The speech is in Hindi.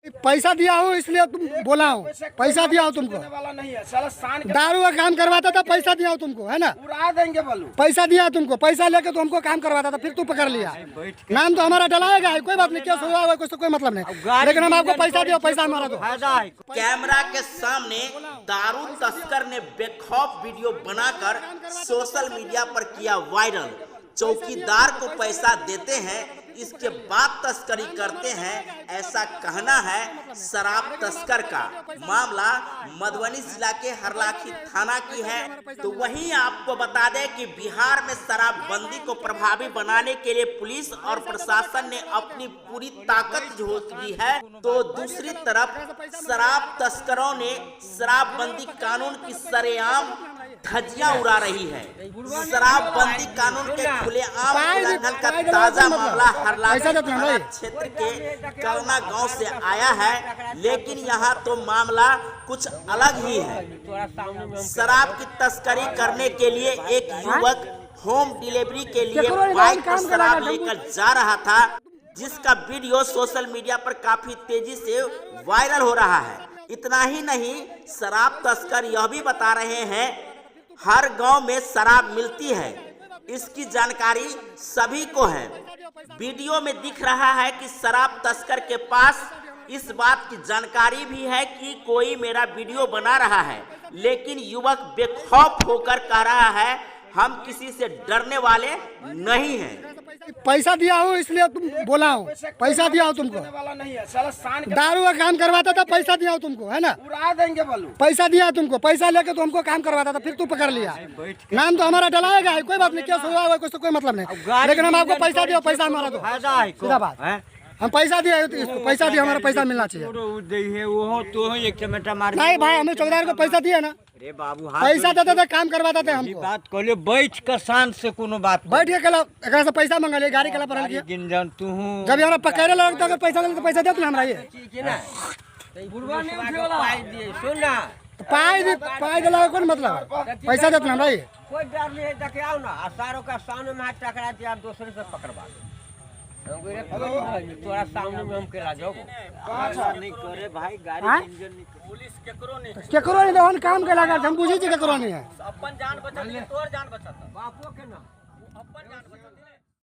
पैसा दिया हो इसलिए तुम बोला हो, पैसा दिया हो तुमको वाला नहीं है साला शान के दारू का काम करवाता था, पैसा दिया हो तुमको, है ना, उड़ा देंगे बोलू। पैसा दिया तुमको, पैसा लेके तो हमको काम करवाता था, फिर तू पकड़ लिया। नाम तो हमारा डलाएगा, कोई बात नहीं, केस हुआ हुआ कुछ तो कोई मतलब नहीं, लेकिन हम आपको पैसा दिया, पैसा हमारा दो। कैमरा के सामने दारू तस्कर ने बेखौफ वीडियो बनाकर सोशल मीडिया पर किया वायरल। चौकीदार को पैसा देते हैं, इसके बाद तस्करी करते हैं, ऐसा कहना है शराब तस्कर का। मामला मधुबनी जिला के हरलाखी थाना की है। तो वहीं आपको बता दें कि बिहार में शराबबंदी को प्रभावी बनाने के लिए पुलिस और प्रशासन ने अपनी पूरी ताकत झोंक दी है, तो दूसरी तरफ शराब तस्करों ने शराबबंदी कानून की सरेआम धज्जियां उड़ा रही है। शराबबंदी कानून के खुलेआम उल्लंघन का ताजा मामला हरलाखी थाना क्षेत्र के कलना गांव से आया है, लेकिन यहां तो मामला कुछ अलग ही है। शराब की तस्करी करने के लिए एक युवक होम डिलीवरी के लिए बाइक पर शराब लेकर जा रहा था, जिसका वीडियो सोशल मीडिया पर काफी तेजी से वायरल हो रहा है। इतना ही नहीं, शराब तस्कर यह भी बता रहे हैं हर गांव में शराब मिलती है, इसकी जानकारी सभी को है। वीडियो में दिख रहा है कि शराब तस्कर के पास इस बात की जानकारी भी है कि कोई मेरा वीडियो बना रहा है, लेकिन युवक बेखौफ होकर कह रहा है हम किसी से डरने वाले नहीं हैं। पैसा दिया हो इसलिए तुम बोला हो, पैसा दिया हो तुमको वाला नहीं है साला शान के दारू का काम करवाता था, पैसा दिया हो तुमको, है ना, उड़ा देंगे बोलू। पैसा दिया तुमको, पैसा लेके तो हमको काम करवाता था, फिर तू पकड़ लिया। नाम तो हमारा डलाएगा, कोई बात नहीं, केस हुआ हुआ कुछ तो कोई मतलब नहीं, लेकिन हम आपको पैसा दिया, पैसा हमारा दो। सीधा बात, हम पैसा दिया, पैसा दिया, हमारा पैसा मिलना चाहिए। नहीं भाई, हमें चौकीदार को पैसा दिया ना, पैसा देते थे, काम करवाते थे हमको। बात कहले बैठ के शांत से कोनो बात बैठ के कल एकरा से पैसा मंगले, गाड़ी कला पर किया, गिनजन तू जब हमरा पकड़े लग तो अगर पैसा दे तो पैसा दे तू हमरा, ये सुन ना पाई दिला कौन मतलब, पैसा दे तू हमरा, ये कोई डर नहीं है। देखे आओ ना, आसारों का सामने में हाथ टकरा दिया, आप दूसरे से पकड़वा तोरा सामने में हम केला जाओ नहीं करे भाई, गाड़ी इंजन पुलिस केकरो नहीं देवन काम के लगा, हम बुझी छी केकरो नहीं है, अपन जान बचा तोर जान बचा बापो के ना अपन जान बचा।